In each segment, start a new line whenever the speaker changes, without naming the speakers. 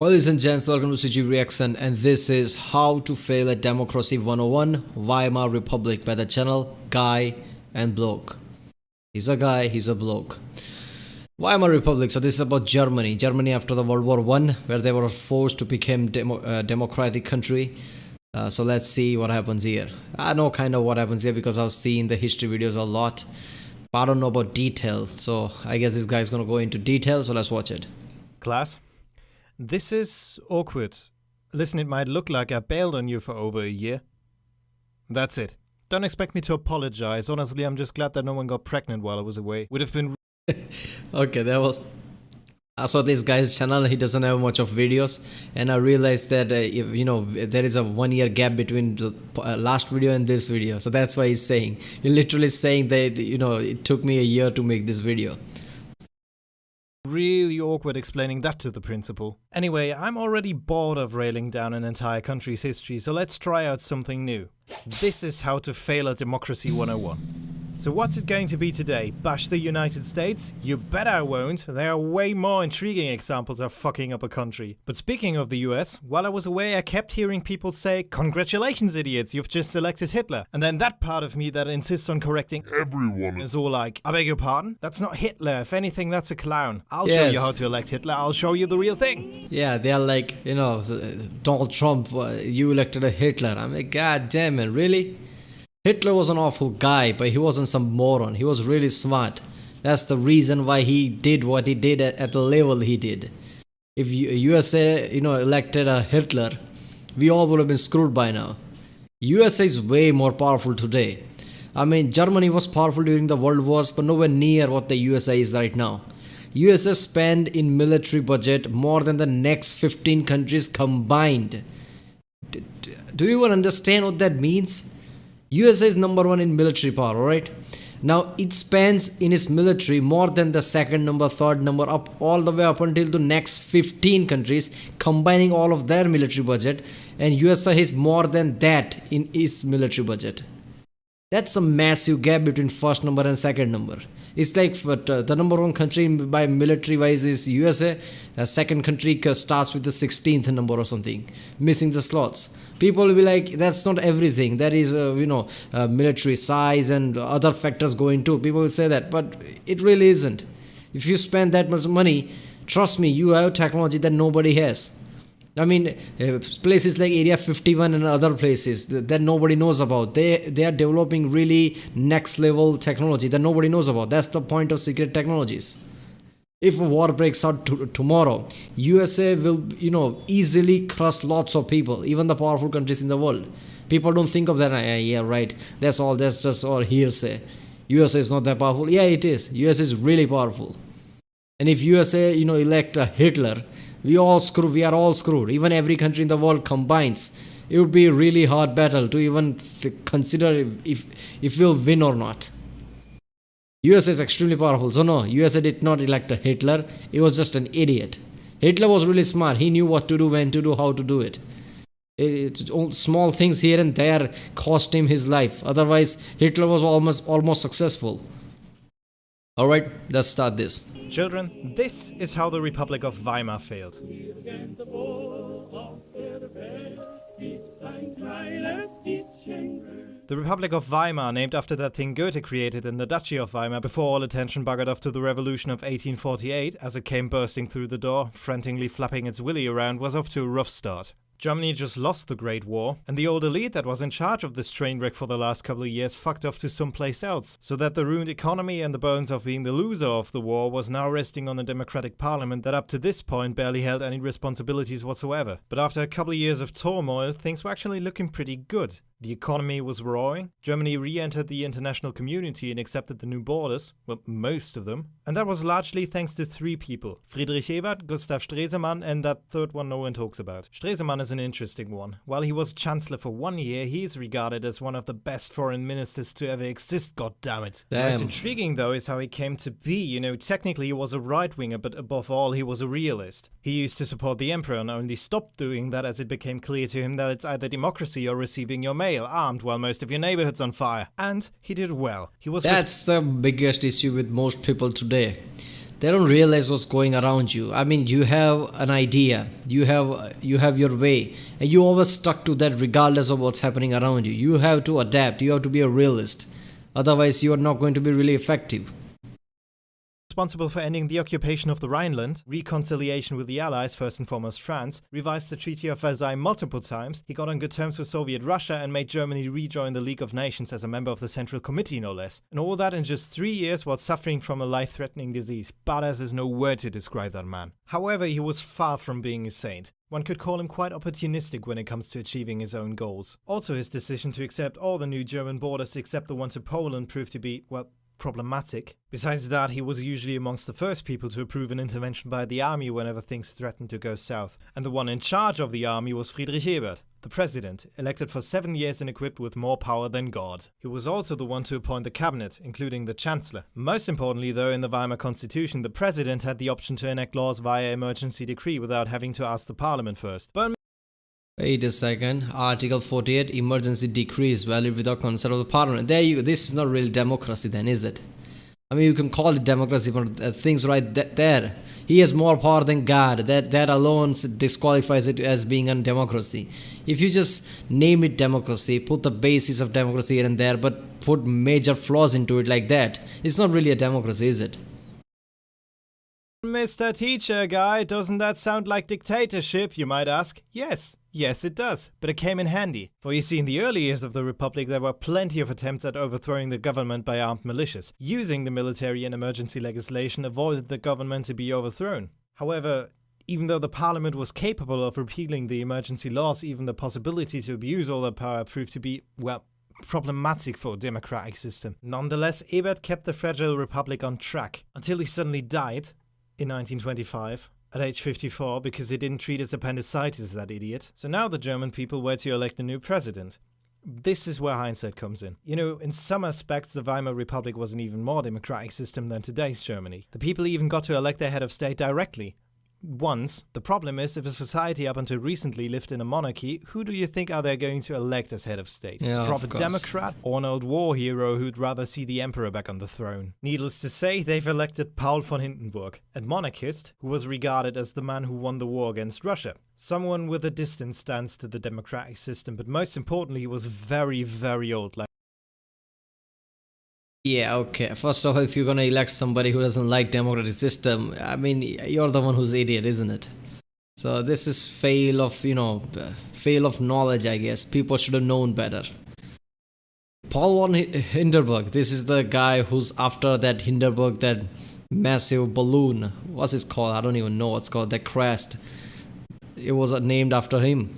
Ladies and gents, welcome to CG Reaction, and this is How to Fail at Democracy 101 Weimar Republic by the channel Guy and Bloke. He's a guy, he's a bloke. Weimar Republic, so this is about Germany. Germany after the World War I, where they were forced to become democratic country. So let's see what happens here. I know kind of what happens here because I've seen the history videos a lot. But I don't know about detail, so I guess this guy's gonna go into detail, so let's watch it.
Class, this is awkward. Listen, it might look like I bailed on you for over a year. That's it. Don't expect me to apologize. Honestly, I'm just glad that no one got pregnant while I was away. Would have been...
Okay, that was... I saw this guy's channel, he doesn't have much of videos, and I realized that, there is a 1 year gap between the last video and this video. So that's why he's literally saying that, it took me a year to make this video.
Really awkward explaining that to the principal. Anyway, I'm already bored of railing down an entire country's history, so let's try out something new. This is How to Fail at Democracy 101. So what's it going to be today? Bash the United States? You bet I won't. There are way more intriguing examples of fucking up a country. But speaking of the US, while I was away I kept hearing people say, "Congratulations idiots, you've just elected Hitler." And then that part of me that insists on correcting everyone is all like, "I beg your pardon? That's not Hitler. If anything, that's a clown. I'll show you how to elect Hitler. I'll show you the real thing."
Yeah, they're like, Donald Trump, you elected a Hitler. I'm like, God damn it, really? Hitler was an awful guy, but he wasn't some moron. He was really smart. That's the reason why he did what he did at the level he did. If USA, elected a Hitler, we all would have been screwed by now. USA is way more powerful today. I mean, Germany was powerful during the World Wars, but nowhere near what the USA is right now. USA spend in military budget more than the next 15 countries combined. Do you even understand what that means? USA is number one in military power, alright? Now it spends in its military more than the second number, third number, up all the way up until the next 15 countries, combining all of their military budget, and USA has more than that in its military budget. That's a massive gap between first number and second number. It's like the number one country by military wise is USA. The second country starts with the 16th number or something, missing the slots. People will be like, that's not everything. There is, military size and other factors go into. People will say that, but it really isn't. If you spend that much money, trust me, you have technology that nobody has. I mean, places like Area 51 and other places that nobody knows about, they are developing really next level technology that nobody knows about. That's the point of secret technologies. If a war breaks out tomorrow, USA will, easily crush lots of people, even the powerful countries in the world. People don't think of that. Yeah, right. That's just all hearsay. USA is not that powerful. Yeah, it is. USA is really powerful. And if USA, elect a Hitler, we are all screwed. Even every country in the world combines. It would be a really hard battle to even consider if we'll win or not. USA is extremely powerful. So no, USA did not elect a Hitler. He was just an idiot. Hitler was really smart. He knew what to do, when to do, how to do it. Small things here and there cost him his life. Otherwise, Hitler was almost successful. Alright, let's start this.
Children, this is how the Republic of Weimar failed. The Republic of Weimar, named after that thing Goethe created in the Duchy of Weimar before all attention buggered off to the revolution of 1848 as it came bursting through the door, frantically flapping its willy around, was off to a rough start. Germany just lost the Great War, and the old elite that was in charge of this train wreck for the last couple of years fucked off to someplace else, so that the ruined economy and the bones of being the loser of the war was now resting on a democratic parliament that up to this point barely held any responsibilities whatsoever. But after a couple of years of turmoil, things were actually looking pretty good. The economy was roaring, Germany re-entered the international community and accepted the new borders, well, most of them, and that was largely thanks to three people: Friedrich Ebert, Gustav Stresemann, and that third one no one talks about. Stresemann is an interesting one. While he was chancellor for 1 year, he is regarded as one of the best foreign ministers to ever exist, goddammit.
Damn.
Most intriguing though is how he came to be. Technically he was a right-winger, but above all he was a realist. He used to support the emperor and only stopped doing that as it became clear to him that it's either democracy or receiving your mail armed while most of your neighborhood's on fire. And he did well. He was...
That's the biggest issue with most people today. They don't realize what's going around you. I mean, you have an idea, you have your way, and you always stuck to that regardless of what's happening around you. You have to adapt. You have to be a realist. Otherwise, you are not going to be really effective.
Responsible for ending the occupation of the Rhineland, reconciliation with the Allies, first and foremost France, revised the Treaty of Versailles multiple times, he got on good terms with Soviet Russia and made Germany rejoin the League of Nations as a member of the Central Committee, no less. And all that in just 3 years while suffering from a life-threatening disease. Badass is no word to describe that man. However, he was far from being a saint. One could call him quite opportunistic when it comes to achieving his own goals. Also, his decision to accept all the new German borders except the one to Poland proved to be, well, problematic. Besides that, he was usually amongst the first people to approve an intervention by the army whenever things threatened to go south. And the one in charge of the army was Friedrich Ebert, the president, elected for 7 years and equipped with more power than God. He was also the one to appoint the cabinet, including the chancellor. Most importantly, though, in the Weimar Constitution, the president had the option to enact laws via emergency decree without having to ask the parliament first. But
Wait a second. Article 48, emergency decree is valid without consent of the parliament. This is not real democracy then, is it? I mean, you can call it democracy, but things right there. He has more power than God. That alone disqualifies it as being a democracy. If you just name it democracy, put the basis of democracy here and there, but put major flaws into it like that, it's not really a democracy, is it?
Mr. Teacher Guy, doesn't that sound like dictatorship, you might ask? Yes, it does, but it came in handy. For you see, in the early years of the Republic, there were plenty of attempts at overthrowing the government by armed militias. Using the military and emergency legislation avoided the government to be overthrown. However, even though the parliament was capable of repealing the emergency laws, even the possibility to abuse all that power proved to be, well, problematic for a democratic system. Nonetheless, Ebert kept the fragile Republic on track, until he suddenly died in 1925. At age 54, because he didn't treat his appendicitis, that idiot. So now the German people were to elect a new president. This is where hindsight comes in. You know, in some aspects, the Weimar Republic was an even more democratic system than today's Germany. The people even got to elect their head of state directly. Once. The problem is, if a society up until recently lived in a monarchy, who do you think are they going to elect as head of state?
Yeah,
a proper
of course.
Democrat or an old war hero who'd rather see the emperor back on the throne? Needless to say, they've elected Paul von Hindenburg, a monarchist who was regarded as the man who won the war against Russia. Someone with a distant stance to the democratic system, but most importantly, he was very, very old.
Yeah, okay. First of all, if you're gonna elect somebody who doesn't like democratic system, I mean, you're the one who's idiot, isn't it? So this is fail of knowledge, I guess. People should have known better. Paul von Hindenburg, this is the guy who's after that Hindenburg, that massive balloon. What's it called? I don't even know what's called. That crashed. It was named after him.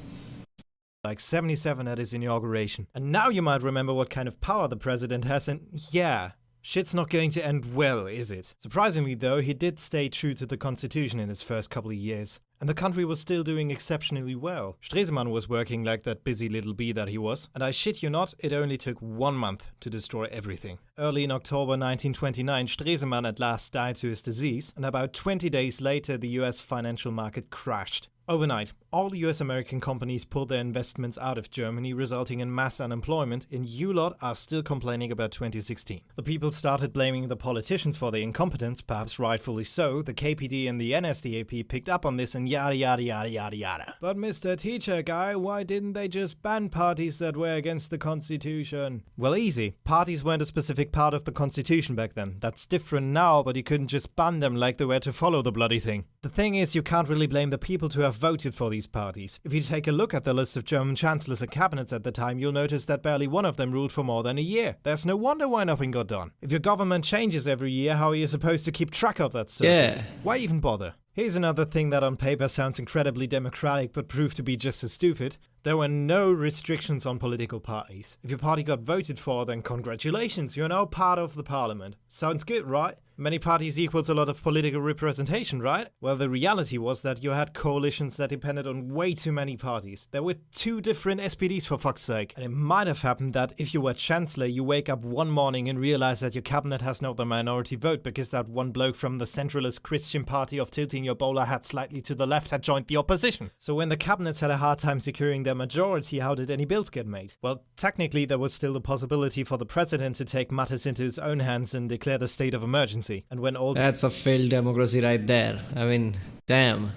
Like 77 at his inauguration. And now you might remember what kind of power the president has, and yeah, shit's not going to end well, is it? Surprisingly though, he did stay true to the constitution in his first couple of years. And the country was still doing exceptionally well. Stresemann was working like that busy little bee that he was, and I shit you not, it only took 1 month to destroy everything. Early in October 1929, Stresemann at last died to his disease, and about 20 days later the US financial market crashed. Overnight, all the US American companies pulled their investments out of Germany, resulting in mass unemployment, and you lot are still complaining about 2016. The people started blaming the politicians for their incompetence, perhaps rightfully so. The KPD and the NSDAP picked up on this and yada yada yada yada yada. But Mr. Teacher Guy, why didn't they just ban parties that were against the Constitution? Well, easy. Parties weren't a specific part of the Constitution back then. That's different now, but you couldn't just ban them like they were to follow the bloody thing. The thing is, you can't really blame the people to have voted for these parties. If you take a look at the list of German chancellors and cabinets at the time, you'll notice that barely one of them ruled for more than a year. There's no wonder why nothing got done. If your government changes every year, how are you supposed to keep track of that service?
Yeah.
Why even bother? Here's another thing that on paper sounds incredibly democratic but proved to be just as stupid. There were no restrictions on political parties. If your party got voted for, then congratulations, you're now part of the parliament. Sounds good, right? Many parties equals a lot of political representation, right? Well, the reality was that you had coalitions that depended on way too many parties. There were 2 different SPDs for fuck's sake. And it might have happened that if you were chancellor, you wake up one morning and realize that your cabinet has not the minority vote because that one bloke from the centralist Christian party of tilting your bowler hat slightly to the left had joined the opposition. So when the cabinets had a hard time securing their their majority, how did any bills get made? Well, technically there was still the possibility for the president to take matters into his own hands and declare the state of emergency. And when all
That's a failed democracy right there. I mean, damn.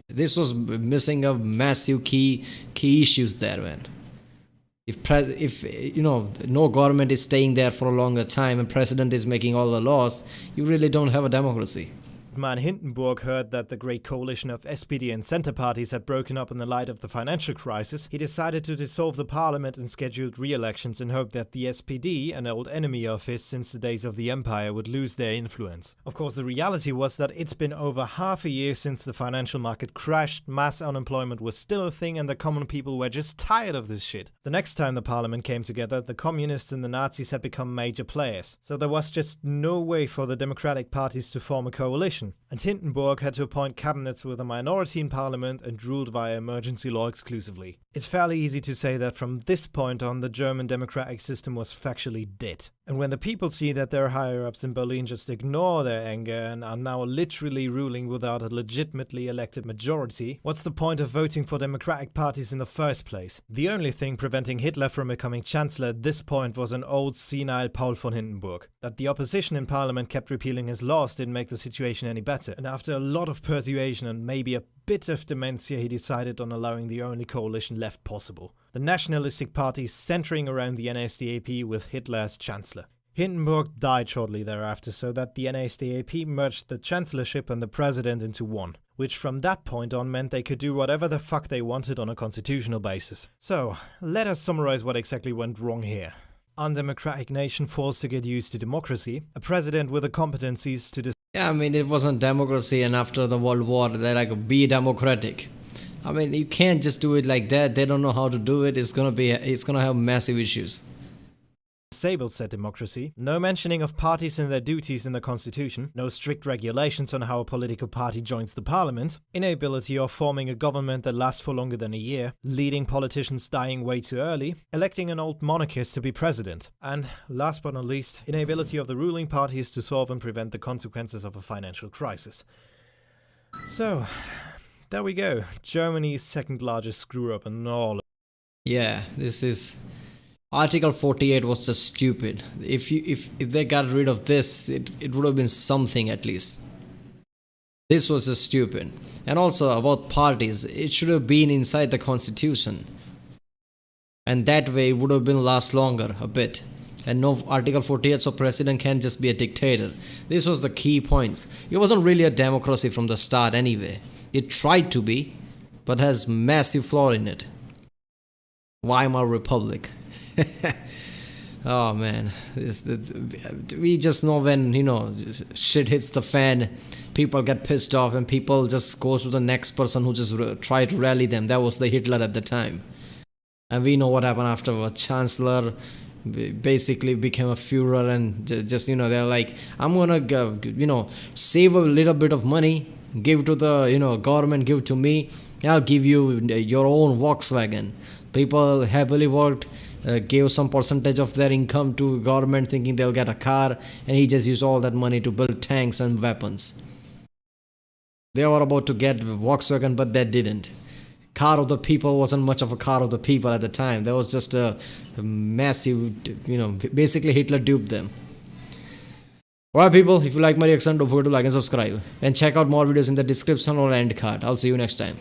This was missing a massive key issues there, man. If no government is staying there for a longer time and president is making all the laws, you really don't have a democracy.
Man Hindenburg heard that the great coalition of SPD and center parties had broken up in the light of the financial crisis, he decided to dissolve the parliament and scheduled re-elections in hope that the SPD, an old enemy of his since the days of the empire, would lose their influence. Of course, the reality was that it's been over half a year since the financial market crashed, mass unemployment was still a thing, and the common people were just tired of this shit. The next time the parliament came together, the communists and the Nazis had become major players, so there was just no way for the democratic parties to form a coalition. And Hindenburg had to appoint cabinets with a minority in parliament and ruled via emergency law exclusively. It's fairly easy to say that from this point on, the German democratic system was factually dead. And when the people see that their higher-ups in Berlin just ignore their anger and are now literally ruling without a legitimately elected majority, what's the point of voting for democratic parties in the first place? The only thing preventing Hitler from becoming chancellor at this point was an old senile Paul von Hindenburg. That the opposition in parliament kept repealing his laws didn't make the situation any better, and after a lot of persuasion and maybe a bit of dementia, he decided on allowing the only coalition left possible: the nationalistic parties centering around the NSDAP with Hitler as chancellor. Hindenburg died shortly thereafter, so that the NSDAP merged the chancellorship and the president into one, which from that point on meant they could do whatever the fuck they wanted on a constitutional basis. So, let us summarize what exactly went wrong here. Undemocratic nation forced to get used to democracy, a president with the competencies to
Yeah, I mean, it wasn't democracy, and after the World War, they're like, be democratic. I mean, you can't just do it like that. They don't know how to do it. It's gonna have massive issues.
disable said democracy, no mentioning of parties and their duties in the constitution, no strict regulations on how a political party joins the parliament, inability of forming a government that lasts for longer than a year, leading politicians dying way too early, electing an old monarchist to be president, and, last but not least, inability of the ruling parties to solve and prevent the consequences of a financial crisis. So, there we go, Germany's second largest screw-up in all.
Yeah, this is... Article 48 was just stupid. If they got rid of this, it would have been something at least. This was just stupid. And also about parties, it should have been inside the constitution. And that way it would have been last longer a bit. And no Article 48, so president can't just be a dictator. This was the key points. It wasn't really a democracy from the start anyway. It tried to be, but has massive flaw in it. Weimar Republic. Oh man, we just know when, shit hits the fan, people get pissed off and people just go to the next person who just try to rally them. That was the Hitler at the time. And we know what happened afterwards. Chancellor basically became a Führer and just, they're like, I'm gonna, save a little bit of money, give to the, government, give to me, I'll give you your own Volkswagen. People happily worked, gave some percentage of their income to government thinking they'll get a car, and he just used all that money to build tanks and weapons. They were about to get Volkswagen, but they didn't. Car of the people wasn't much of a car of the people at the time. There was just a massive, basically Hitler duped them. Alright people, if you like my reaction, don't forget to like and subscribe. And check out more videos in the description or end card. I'll see you next time.